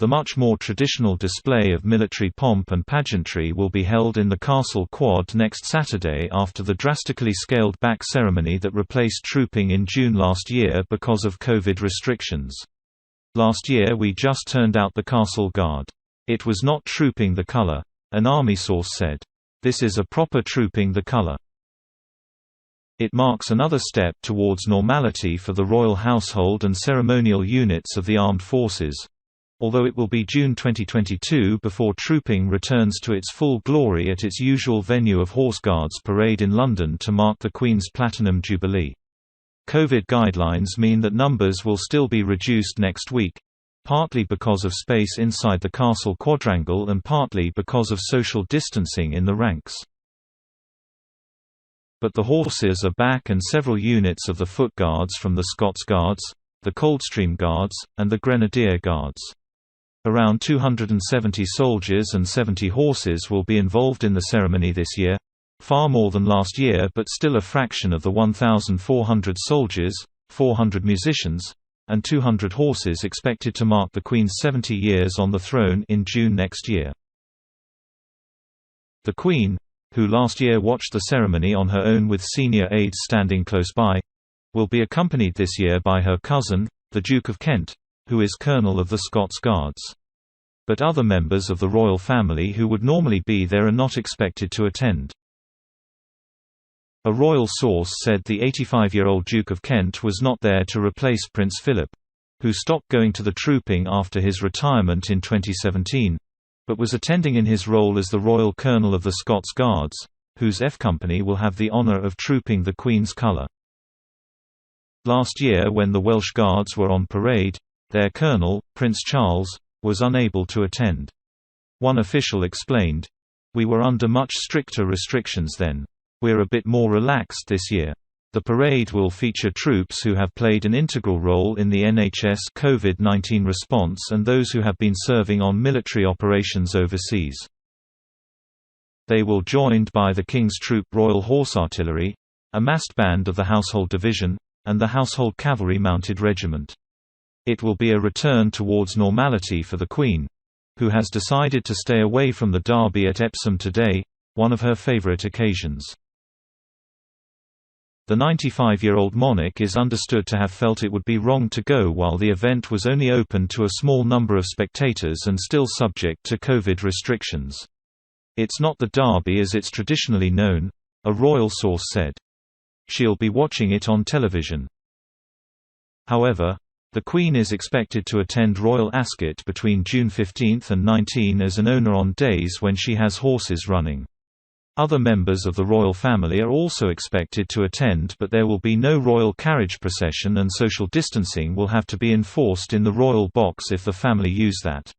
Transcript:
The much more traditional display of military pomp and pageantry will be held in the Castle Quad next Saturday after the drastically scaled-back ceremony that replaced trooping in June last year because of COVID restrictions. "Last year we just turned out the Castle Guard. It was not trooping the colour," an army source said. "This is a proper trooping the colour." It marks another step towards normality for the royal household and ceremonial units of the armed forces, although it will be June 2022 before trooping returns to its full glory at its usual venue of Horse Guards Parade in London to mark the Queen's Platinum Jubilee. COVID guidelines mean that numbers will still be reduced next week, partly because of space inside the castle quadrangle and partly because of social distancing in the ranks. But the horses are back, and several units of the Foot Guards from the Scots Guards, the Coldstream Guards, and the Grenadier Guards. Around 270 soldiers and 70 horses will be involved in the ceremony this year, far more than last year but still a fraction of the 1,400 soldiers, 400 musicians, and 200 horses expected to mark the Queen's 70 years on the throne in June next year. The Queen, who last year watched the ceremony on her own with senior aides standing close by, will be accompanied this year by her cousin, the Duke of Kent, who is Colonel of the Scots Guards. But other members of the royal family who would normally be there are not expected to attend. A royal source said the 85-year-old Duke of Kent was not there to replace Prince Philip, who stopped going to the trooping after his retirement in 2017, but was attending in his role as the Royal Colonel of the Scots Guards, whose F Company will have the honour of trooping the Queen's colour. Last year when the Welsh Guards were on parade, their colonel, Prince Charles, was unable to attend. One official explained, "We were under much stricter restrictions then. We're a bit more relaxed this year." The parade will feature troops who have played an integral role in the NHS COVID-19 response and those who have been serving on military operations overseas. They will be joined by the King's Troop Royal Horse Artillery, a massed band of the Household Division, and the Household Cavalry Mounted Regiment. It will be a return towards normality for the Queen, who has decided to stay away from the Derby at Epsom today, one of her favourite occasions. The 95-year-old monarch is understood to have felt it would be wrong to go while the event was only open to a small number of spectators and still subject to COVID restrictions. "It's not the Derby as it's traditionally known," a royal source said. "She'll be watching it on television." However, the Queen is expected to attend Royal Ascot between June 15 and 19 as an owner on days when she has horses running. Other members of the royal family are also expected to attend, but there will be no royal carriage procession and social distancing will have to be enforced in the royal box if the family use that.